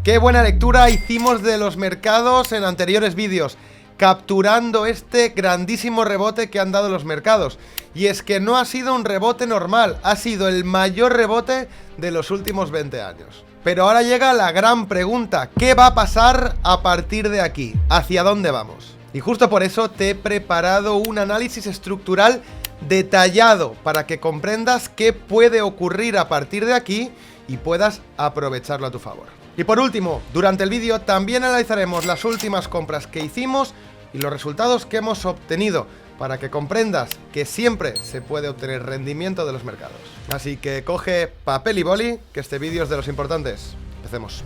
Qué buena lectura hicimos de los mercados en anteriores vídeos, capturando este grandísimo rebote que han dado los mercados. Y es que no ha sido un rebote normal, ha sido el mayor rebote de los últimos 20 años. Pero ahora llega la gran pregunta, ¿qué va a pasar a partir de aquí? ¿Hacia dónde vamos? Y justo por eso te he preparado un análisis estructural detallado para que comprendas qué puede ocurrir a partir de aquí y puedas aprovecharlo a tu favor. Y por último, durante el vídeo también analizaremos las últimas compras que hicimos y los resultados que hemos obtenido para que comprendas que siempre se puede obtener rendimiento de los mercados. Así que coge papel y boli, que este vídeo es de los importantes. Empecemos.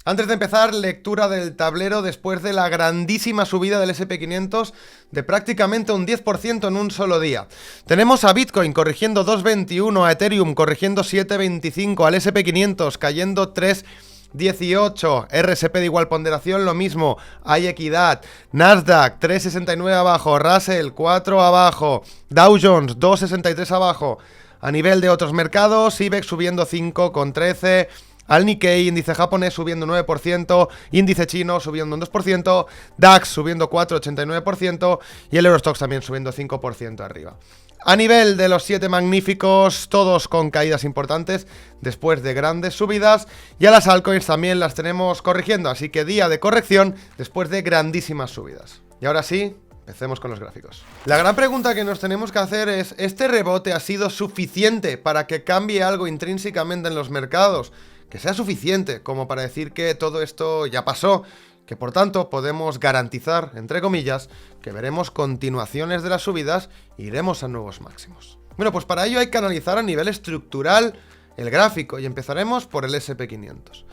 Antes de empezar, lectura del tablero después de la grandísima subida del S&P500 de prácticamente un 10% en un solo día. Tenemos a Bitcoin corrigiendo 2.21, a Ethereum corrigiendo 7.25, al S&P500 cayendo 3.18, RSP de igual ponderación lo mismo, hay equidad, Nasdaq 3.69 abajo, Russell 4 abajo, Dow Jones 2.63 abajo. A nivel de otros mercados, IBEX subiendo 5,13, al Nikkei, índice japonés subiendo 9%, índice chino subiendo un 2%, DAX subiendo 4,89% y el Eurostoxx también subiendo 5% arriba. A nivel de los 7 magníficos, todos con caídas importantes después de grandes subidas, y a las altcoins también las tenemos corrigiendo, así que día de corrección después de grandísimas subidas. Y ahora sí, empecemos con los gráficos. La gran pregunta que nos tenemos que hacer es, ¿este rebote ha sido suficiente para que cambie algo intrínsecamente en los mercados? Que sea suficiente como para decir que todo esto ya pasó, que por tanto podemos garantizar, entre comillas, que veremos continuaciones de las subidas e iremos a nuevos máximos. Bueno, pues para ello hay que analizar a nivel estructural el gráfico y empezaremos por el S&P500.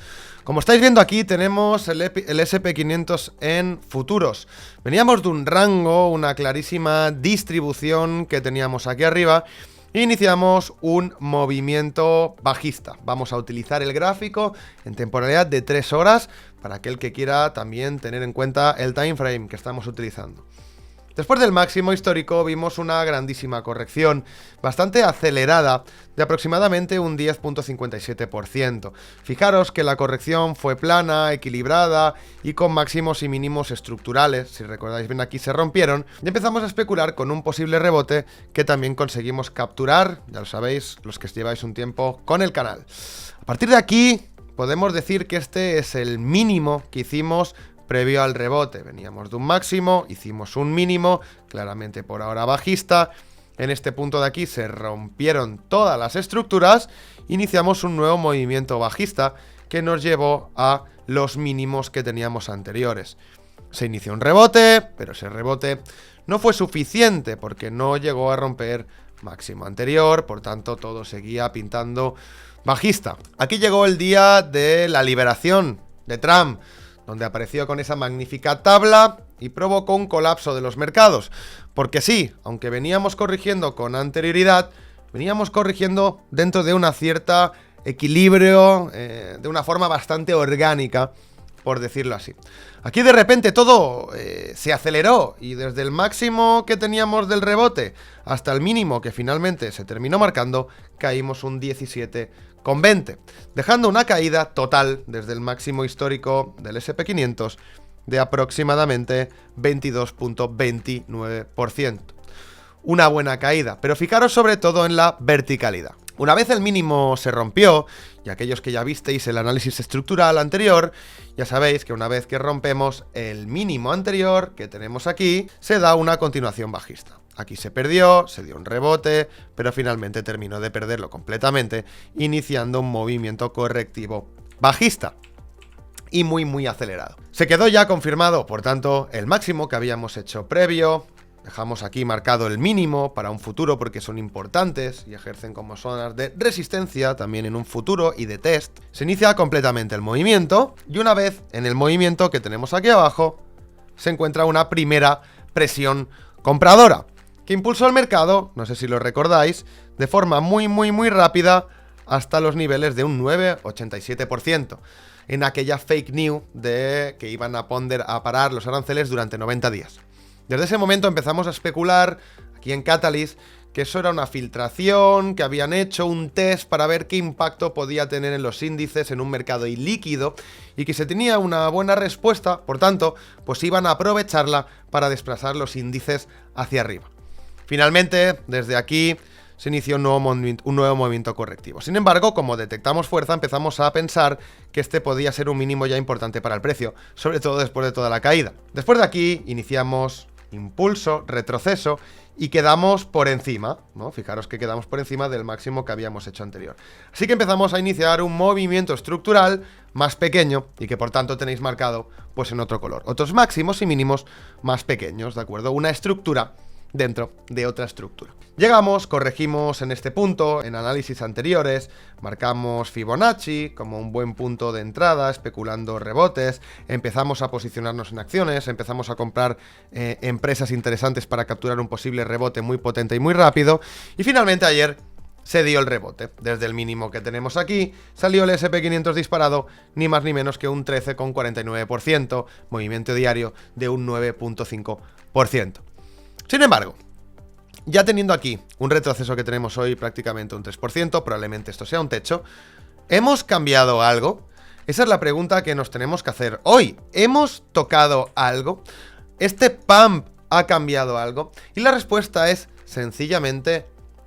Como estáis viendo aquí tenemos el S&P500 en futuros. Veníamos de un rango, una clarísima distribución que teníamos aquí arriba. Iniciamos un movimiento bajista. Vamos a utilizar el gráfico en temporalidad de 3 horas para aquel que quiera también tener en cuenta el time frame que estamos utilizando. Después del máximo histórico vimos una grandísima corrección, bastante acelerada, de aproximadamente un 10,57%. Fijaros que la corrección fue plana, equilibrada y con máximos y mínimos estructurales. Si recordáis bien, aquí se rompieron y empezamos a especular con un posible rebote que también conseguimos capturar, ya lo sabéis, los que lleváis un tiempo con el canal. A partir de aquí podemos decir que este es el mínimo que hicimos previo al rebote. Veníamos de un máximo, hicimos un mínimo, claramente por ahora bajista. En este punto de aquí se rompieron todas las estructuras, iniciamos un nuevo movimiento bajista que nos llevó a los mínimos que teníamos anteriores. Se inició un rebote, pero ese rebote no fue suficiente porque no llegó a romper máximo anterior, por tanto todo seguía pintando bajista. Aquí llegó el día de la liberación de Trump, donde apareció con esa magnífica tabla y provocó un colapso de los mercados. Porque sí, aunque veníamos corrigiendo con anterioridad, veníamos corrigiendo dentro de una cierta equilibrio, de una forma bastante orgánica, por decirlo así. Aquí de repente todo se aceleró y desde el máximo que teníamos del rebote hasta el mínimo que finalmente se terminó marcando, caímos un 17,20, dejando una caída total desde el máximo histórico del S&P500 de aproximadamente 22,29%. Una buena caída, pero fijaros sobre todo en la verticalidad. Una vez el mínimo se rompió, y aquellos que ya visteis el análisis estructural anterior, ya sabéis que una vez que rompemos el mínimo anterior que tenemos aquí, se da una continuación bajista. Aquí se perdió, se dio un rebote, pero finalmente terminó de perderlo completamente, iniciando un movimiento correctivo bajista y muy acelerado. Se quedó ya confirmado, por tanto, el máximo que habíamos hecho previo. Dejamos aquí marcado el mínimo para un futuro porque son importantes y ejercen como zonas de resistencia también en un futuro y de test. Se inicia completamente el movimiento y una vez en el movimiento que tenemos aquí abajo se encuentra una primera presión compradora que impulsó el mercado, no sé si lo recordáis, de forma muy rápida hasta los niveles de un 9,87% en aquella fake news de que iban a parar los aranceles durante 90 días. Desde ese momento empezamos a especular aquí en Catalyst que eso era una filtración, que habían hecho un test para ver qué impacto podía tener en los índices en un mercado ilíquido y que se tenía una buena respuesta, por tanto, pues iban a aprovecharla para desplazar los índices hacia arriba. Finalmente, desde aquí se inició un nuevo movimiento correctivo. Sin embargo, como detectamos fuerza, empezamos a pensar que este podía ser un mínimo ya importante para el precio, sobre todo después de toda la caída. Después de aquí, iniciamos impulso, retroceso y quedamos por encima, ¿no? Fijaros que quedamos por encima del máximo que habíamos hecho anterior. Así que empezamos a iniciar un movimiento estructural más pequeño y que por tanto tenéis marcado pues en otro color. Otros máximos y mínimos más pequeños, ¿de acuerdo? Una estructura dentro de otra estructura. Llegamos, corregimos en este punto, en análisis anteriores, marcamos Fibonacci como un buen punto de entrada, especulando rebotes, empezamos a posicionarnos en acciones, empezamos a comprar empresas interesantes para capturar un posible rebote muy potente y muy rápido, y finalmente ayer se dio el rebote. Desde el mínimo que tenemos aquí, salió el SP500 disparado, ni más ni menos que un 13,49%, movimiento diario de un 9,5%. Sin embargo, ya teniendo aquí un retroceso que tenemos hoy prácticamente un 3%, probablemente esto sea un techo, ¿hemos cambiado algo? Esa es la pregunta que nos tenemos que hacer hoy. ¿Hemos tocado algo? ¿Este pump ha cambiado algo? Y la respuesta es sencillamente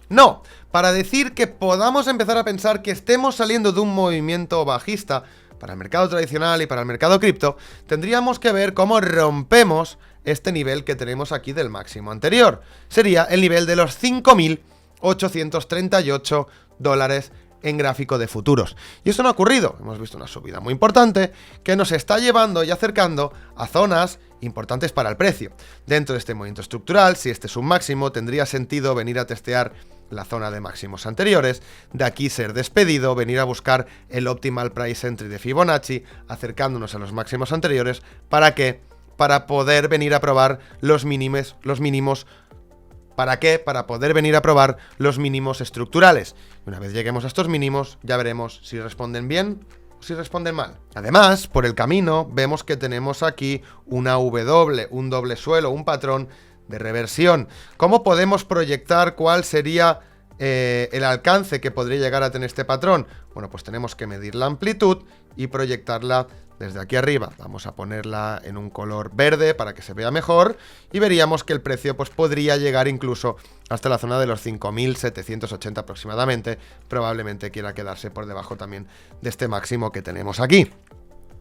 no. Para decir que podamos empezar a pensar que estemos saliendo de un movimiento bajista para el mercado tradicional y para el mercado cripto, tendríamos que ver cómo rompemos este nivel que tenemos aquí del máximo anterior. Sería el nivel de los 5.838 dólares en gráfico de futuros. Y eso no ha ocurrido. Hemos visto una subida muy importante que nos está llevando y acercando a zonas importantes para el precio. Dentro de este movimiento estructural, si este es un máximo, tendría sentido venir a testear la zona de máximos anteriores, de aquí ser despedido, venir a buscar el optimal price entry de Fibonacci, acercándonos a los máximos anteriores. ¿Para qué? Para poder venir a probar los mínimos. ¿Para qué? Para poder venir a probar los mínimos estructurales. Una vez lleguemos a estos mínimos, ya veremos si responden bien o si responden mal. Además, por el camino, vemos que tenemos aquí una W, un doble suelo, un patrón de reversión. ¿Cómo podemos proyectar cuál sería el alcance que podría llegar a tener este patrón? Bueno, pues tenemos que medir la amplitud y proyectarla desde aquí arriba. Vamos a ponerla en un color verde para que se vea mejor y veríamos que el precio pues podría llegar incluso hasta la zona de los 5.780 aproximadamente. Probablemente quiera quedarse por debajo también de este máximo que tenemos aquí.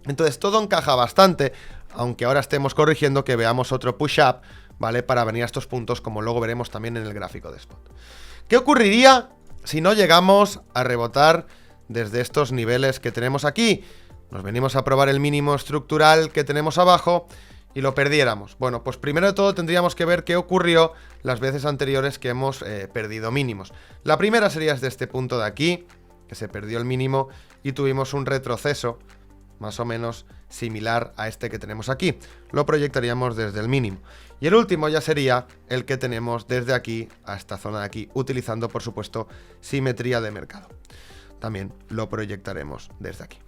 Entonces todo encaja bastante, aunque ahora estemos corrigiendo, que veamos otro push-up, ¿vale? Para venir a estos puntos, como luego veremos también en el gráfico de spot. ¿Qué ocurriría si no llegamos a rebotar desde estos niveles que tenemos aquí? Nos venimos a probar el mínimo estructural que tenemos abajo y lo perdiéramos. Bueno, pues primero de todo tendríamos que ver qué ocurrió las veces anteriores que hemos perdido mínimos. La primera sería desde este punto de aquí, que se perdió el mínimo y tuvimos un retroceso más o menos similar a este que tenemos aquí. Lo proyectaríamos desde el mínimo. Y el último ya sería el que tenemos desde aquí a esta zona de aquí, utilizando por supuesto simetría de mercado. También lo proyectaremos desde aquí.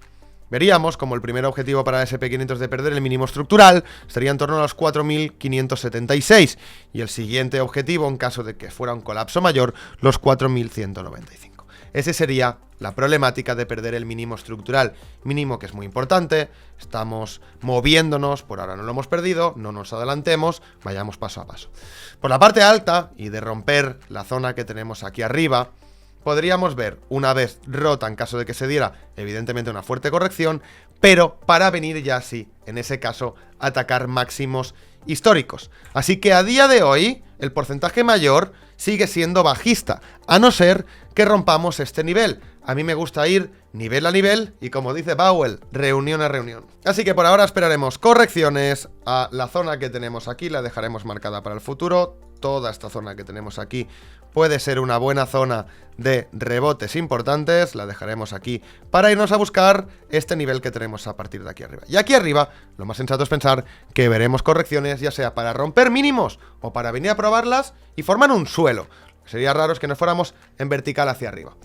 Veríamos como el primer objetivo para el SP500 de perder el mínimo estructural estaría en torno a los 4.576 y el siguiente objetivo, en caso de que fuera un colapso mayor, los 4.195. Ese sería la problemática de perder el mínimo estructural, mínimo que es muy importante. Estamos moviéndonos, por ahora no lo hemos perdido, no nos adelantemos, vayamos paso a paso. Por la parte alta y de romper la zona que tenemos aquí arriba, podríamos ver, una vez rota en caso de que se diera, evidentemente una fuerte corrección, pero para venir ya así, en ese caso, atacar máximos históricos. Así que a día de hoy, el porcentaje mayor sigue siendo bajista, a no ser que rompamos este nivel. A mí me gusta ir nivel a nivel y, como dice Powell, reunión a reunión. Así que por ahora esperaremos correcciones a la zona que tenemos aquí, la dejaremos marcada para el futuro. Toda esta zona que tenemos aquí puede ser una buena zona de rebotes importantes, la dejaremos aquí para irnos a buscar este nivel que tenemos a partir de aquí arriba. Y aquí arriba, lo más sensato es pensar que veremos correcciones, ya sea para romper mínimos o para venir a probarlas y formar un suelo. sería raro que nos fuéramos en vertical hacia arriba.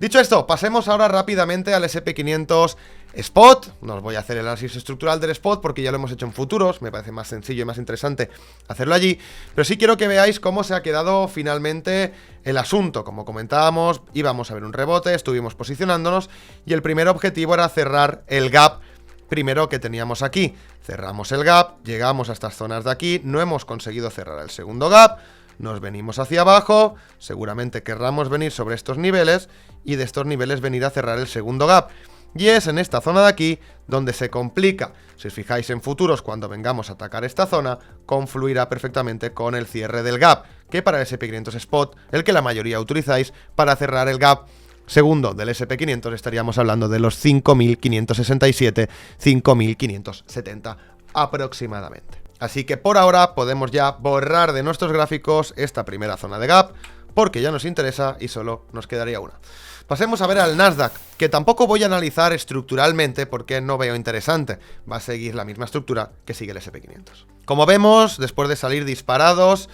Dicho esto, pasemos ahora rápidamente al SP500 Spot. No os voy a hacer el análisis estructural del Spot porque ya lo hemos hecho en futuros, me parece más sencillo y más interesante hacerlo allí, pero sí quiero que veáis cómo se ha quedado finalmente el asunto. Como comentábamos, íbamos a ver un rebote, estuvimos posicionándonos y el primer objetivo era cerrar el gap primero que teníamos aquí. Cerramos el gap, llegamos a estas zonas de aquí, no hemos conseguido cerrar el segundo gap, nos venimos hacia abajo, seguramente querramos venir sobre estos niveles y de estos niveles venir a cerrar el segundo gap. Y es en esta zona de aquí donde se complica. Si os fijáis en futuros, cuando vengamos a atacar esta zona, confluirá perfectamente con el cierre del gap, que para el SP500 Spot, el que la mayoría utilizáis para cerrar el gap segundo del SP500, estaríamos hablando de los 5.567, 5.570 aproximadamente. Así que por ahora podemos ya borrar de nuestros gráficos esta primera zona de gap, porque ya nos interesa y solo nos quedaría una. Pasemos a ver al Nasdaq, que tampoco voy a analizar estructuralmente porque no veo interesante. Va a seguir la misma estructura que sigue el SP500. Como vemos, después de salir disparados,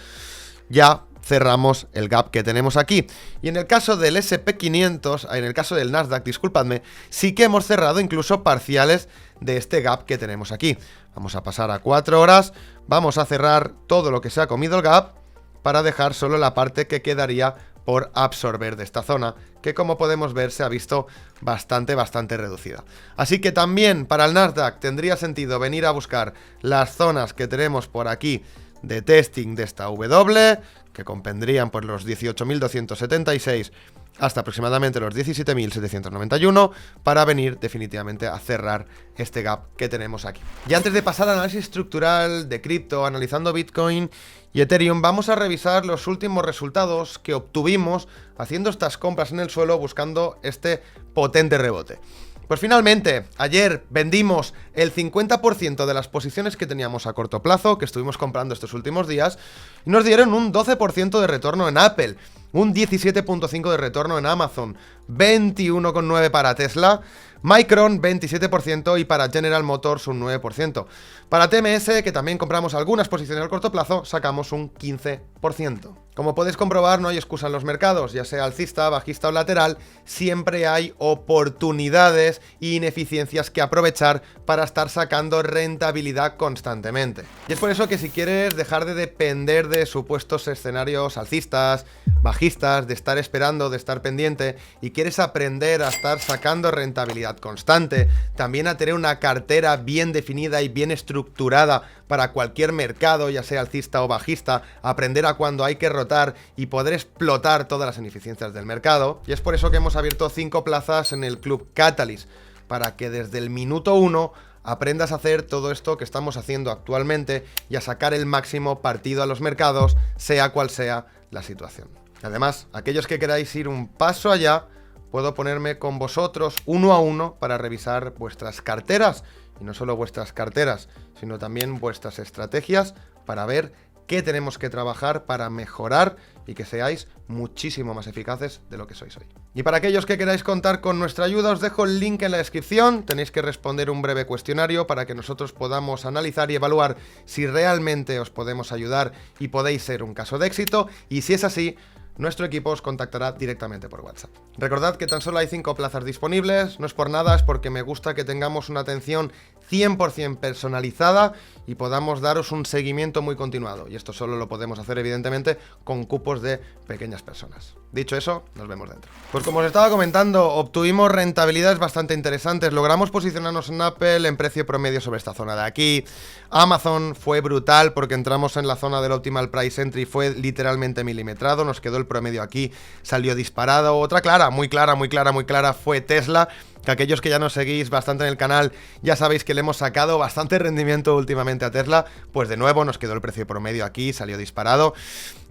ya cerramos el gap que tenemos aquí. Y en el caso del SP500, en el caso del Nasdaq, disculpadme, sí que hemos cerrado incluso parciales de este gap que tenemos aquí. Vamos a pasar a 4 horas, vamos a cerrar todo lo que se ha comido el gap para dejar solo la parte que quedaría por absorber de esta zona, que como podemos ver se ha visto bastante reducida. Así que también para el Nasdaq tendría sentido venir a buscar las zonas que tenemos por aquí de testing de esta W, que compondrían por los 18.276 hasta aproximadamente los 17.791, para venir definitivamente a cerrar este gap que tenemos aquí. Y antes de pasar al análisis estructural de cripto, analizando Bitcoin y Ethereum, vamos a revisar los últimos resultados que obtuvimos haciendo estas compras en el suelo, buscando este potente rebote. Pues finalmente, ayer vendimos el 50% de las posiciones que teníamos a corto plazo, que estuvimos comprando estos últimos días, y nos dieron un 12% de retorno en Apple, un 17.5% de retorno en Amazon, 21,9% para Tesla, Micron 27% y para General Motors un 9%. Para TMS, que también compramos algunas posiciones al corto plazo, sacamos un 15%. Como podéis comprobar, no hay excusa en los mercados, ya sea alcista, bajista o lateral, siempre hay oportunidades e ineficiencias que aprovechar para estar sacando rentabilidad constantemente. Y es por eso que si quieres dejar de depender de supuestos escenarios alcistas, bajistas, de estar esperando, de estar pendiente, y quieres aprender a estar sacando rentabilidad constante, también a tener una cartera bien definida y bien estructurada para cualquier mercado, ya sea alcista o bajista, aprender a cuándo hay que rotar y poder explotar todas las ineficiencias del mercado. Y es por eso que hemos abierto 5 plazas en el Club Catalyst, para que desde el minuto 1 aprendas a hacer todo esto que estamos haciendo actualmente y a sacar el máximo partido a los mercados, sea cual sea la situación. Además, aquellos que queráis ir un paso allá, puedo ponerme con vosotros uno a uno para revisar vuestras carteras, y no solo vuestras carteras, sino también vuestras estrategias, para ver qué tenemos que trabajar para mejorar y que seáis muchísimo más eficaces de lo que sois hoy. Y para aquellos que queráis contar con nuestra ayuda, os dejo el link en la descripción. Tenéis que responder un breve cuestionario para que nosotros podamos analizar y evaluar si realmente os podemos ayudar y podéis ser un caso de éxito, y si es así, nuestro equipo os contactará directamente por WhatsApp. Recordad que tan solo hay 5 plazas disponibles, no es por nada, es porque me gusta que tengamos una atención 100% personalizada y podamos daros un seguimiento muy continuado. Y esto solo lo podemos hacer, evidentemente, con cupos de pequeñas personas. Dicho eso, nos vemos dentro. Pues como os estaba comentando, obtuvimos rentabilidades bastante interesantes. Logramos posicionarnos en Apple en precio promedio sobre esta zona de aquí. Amazon fue brutal porque entramos en la zona del Optimal Price Entry, fue literalmente milimetrado, nos quedó el promedio aquí, salió disparado. Otra muy clara fue Tesla, que aquellos que ya nos seguís bastante en el canal ya sabéis que le hemos sacado bastante rendimiento últimamente a Tesla. Pues de nuevo nos quedó el precio promedio aquí, salió disparado.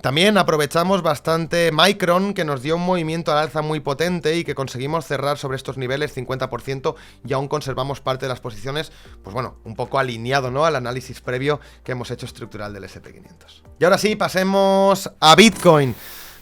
También aprovechamos bastante Micron, que nos dio un movimiento al alza muy potente y que conseguimos cerrar sobre estos niveles 50%, y aún conservamos parte de las posiciones, pues bueno, un poco alineado, ¿no?, al análisis previo que hemos hecho estructural del SP500. Y ahora sí, pasemos a Bitcoin.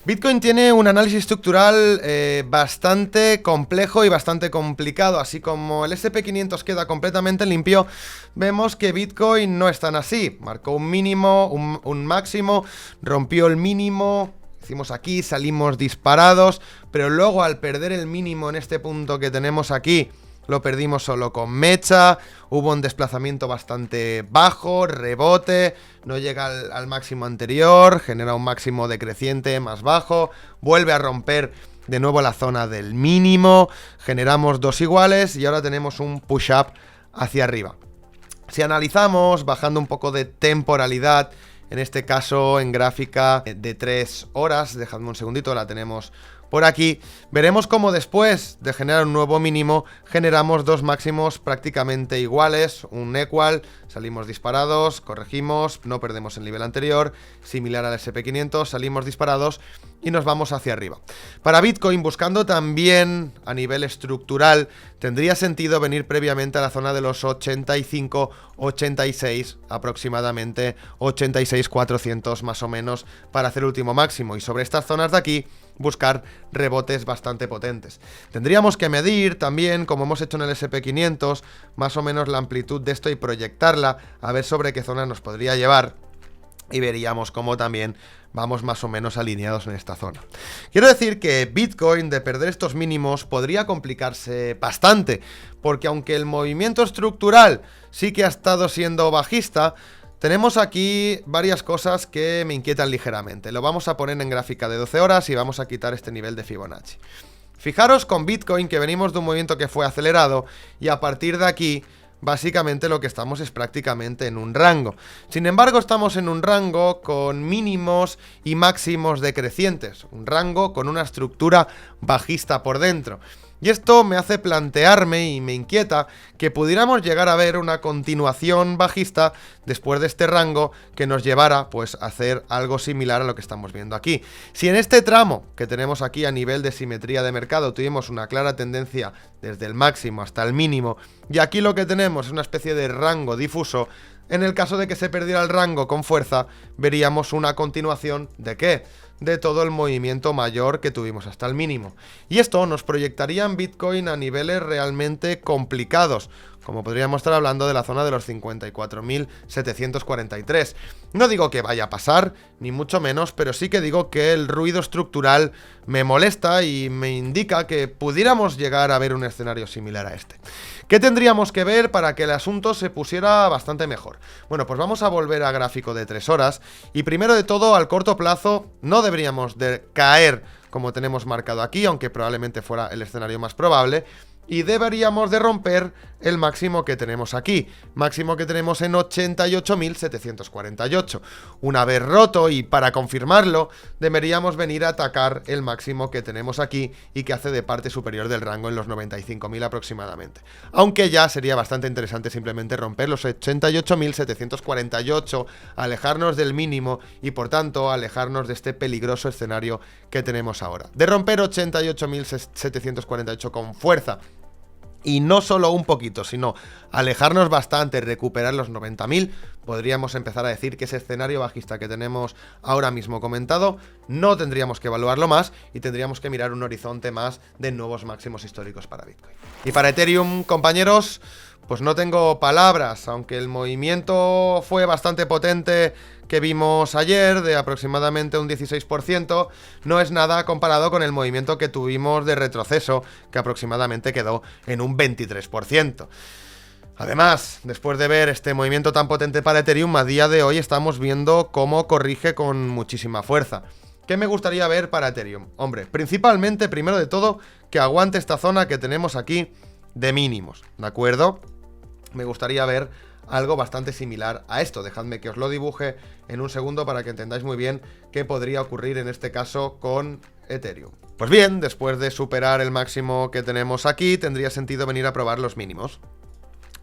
Bitcoin tiene un análisis estructural bastante complejo y bastante complicado. Así como el SP500 queda completamente limpio, vemos que Bitcoin no es tan así. Marcó un mínimo, un máximo, rompió el mínimo, hicimos aquí, salimos disparados, pero luego al perder el mínimo en este punto que tenemos aquí, lo perdimos solo con mecha, hubo un desplazamiento bastante bajo, rebote, no llega al máximo anterior, genera un máximo decreciente más bajo, vuelve a romper de nuevo la zona del mínimo, generamos dos iguales y ahora tenemos un push-up hacia arriba. Si analizamos, bajando un poco de temporalidad, en este caso en gráfica de 3 horas, dejadme un segundito, la tenemos por aquí, veremos cómo después de generar un nuevo mínimo, generamos dos máximos prácticamente iguales, un equal, salimos disparados, corregimos, no perdemos el nivel anterior, similar al SP500, salimos disparados y nos vamos hacia arriba. Para Bitcoin, buscando también a nivel estructural, tendría sentido venir previamente a la zona de los 85, 86 aproximadamente, 86.400 más o menos para hacer el último máximo, y sobre estas zonas de aquí buscar rebotes bastante potentes. Tendríamos que medir también, como hemos hecho en el SP500, más o menos la amplitud de esto y proyectarla a ver sobre qué zona nos podría llevar, y veríamos cómo también vamos más o menos alineados en esta zona. Quiero decir que Bitcoin, de perder estos mínimos, podría complicarse bastante, porque aunque el movimiento estructural sí que ha estado siendo bajista, tenemos aquí varias cosas que me inquietan ligeramente. Lo vamos a poner en gráfica de 12 horas y vamos a quitar este nivel de Fibonacci. Fijaros con Bitcoin que venimos de un movimiento que fue acelerado y a partir de aquí básicamente lo que estamos es prácticamente en un rango. Sin embargo, estamos en un rango con mínimos y máximos decrecientes, un rango con una estructura bajista por dentro. Y esto me hace plantearme y me inquieta que pudiéramos llegar a ver una continuación bajista después de este rango que nos llevara pues a hacer algo similar a lo que estamos viendo aquí. Si en este tramo que tenemos aquí a nivel de simetría de mercado tuvimos una clara tendencia desde el máximo hasta el mínimo, y aquí lo que tenemos es una especie de rango difuso, en el caso de que se perdiera el rango con fuerza, veríamos una continuación ¿de qué? De todo el movimiento mayor que tuvimos hasta el mínimo. Y esto nos proyectaría en Bitcoin a niveles realmente complicados, como podríamos estar hablando de la zona de los 54.743. No digo que vaya a pasar, ni mucho menos, pero sí que digo que el ruido estructural me molesta y me indica que pudiéramos llegar a ver un escenario similar a este. ¿Qué tendríamos que ver para que el asunto se pusiera bastante mejor? Bueno, pues vamos a volver a gráfico de 3 horas y primero de todo, al corto plazo, no deberíamos de caer como tenemos marcado aquí, aunque probablemente fuera el escenario más probable, y deberíamos de romper el máximo que tenemos aquí, máximo que tenemos en 88.748. Una vez roto y para confirmarlo, deberíamos venir a atacar el máximo que tenemos aquí y que hace de parte superior del rango en los 95.000 aproximadamente. Aunque ya sería bastante interesante simplemente romper los 88.748, alejarnos del mínimo y por tanto alejarnos de este peligroso escenario que tenemos ahora. De romper 88.748 con fuerza, y no solo un poquito, sino alejarnos bastante, recuperar los 90.000, podríamos empezar a decir que ese escenario bajista que tenemos ahora mismo comentado, no tendríamos que evaluarlo más y tendríamos que mirar un horizonte más de nuevos máximos históricos para Bitcoin. Y para Ethereum, compañeros, pues no tengo palabras, aunque el movimiento fue bastante potente que vimos ayer, de aproximadamente un 16%, no es nada comparado con el movimiento que tuvimos de retroceso, que aproximadamente quedó en un 23%. Además, después de ver este movimiento tan potente para Ethereum, a día de hoy estamos viendo cómo corrige con muchísima fuerza. ¿Qué me gustaría ver para Ethereum? Hombre, principalmente, primero de todo, que aguante esta zona que tenemos aquí de mínimos, ¿de acuerdo? Me gustaría ver algo bastante similar a esto. Dejadme que os lo dibuje en un segundo para que entendáis muy bien qué podría ocurrir en este caso con Ethereum. Pues bien, después de superar el máximo que tenemos aquí, tendría sentido venir a probar los mínimos.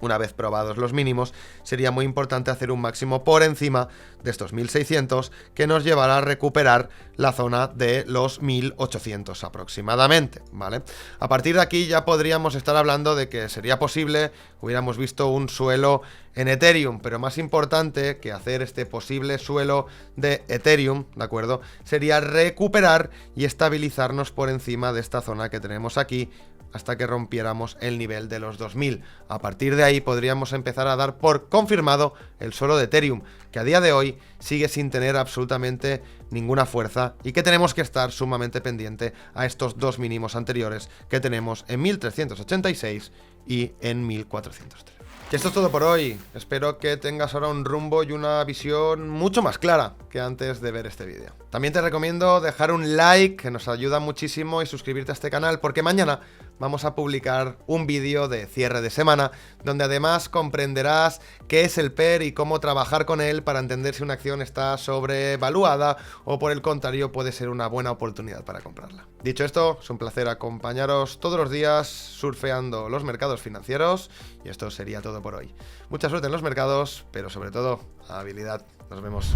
Una vez probados los mínimos, sería muy importante hacer un máximo por encima de estos 1600 que nos llevará a recuperar la zona de los 1800 aproximadamente, ¿vale? A partir de aquí ya podríamos estar hablando de que sería posible, hubiéramos visto un suelo en Ethereum, pero más importante que hacer este posible suelo de Ethereum, ¿de acuerdo? Sería recuperar y estabilizarnos por encima de esta zona que tenemos aquí, hasta que rompiéramos el nivel de los 2000. A partir de ahí podríamos empezar a dar por confirmado el suelo de Ethereum, que a día de hoy sigue sin tener absolutamente ninguna fuerza y que tenemos que estar sumamente pendiente a estos dos mínimos anteriores que tenemos en 1386 y en 1403. Y esto es todo por hoy. Espero que tengas ahora un rumbo y una visión mucho más clara que antes de ver este vídeo. También te recomiendo dejar un like, que nos ayuda muchísimo, y suscribirte a este canal, porque mañana vamos a publicar un vídeo de cierre de semana, donde además comprenderás qué es el PER y cómo trabajar con él para entender si una acción está sobrevaluada o por el contrario puede ser una buena oportunidad para comprarla. Dicho esto, es un placer acompañaros todos los días surfeando los mercados financieros, y esto sería todo por hoy. Mucha suerte en los mercados, pero sobre todo, habilidad. Nos vemos.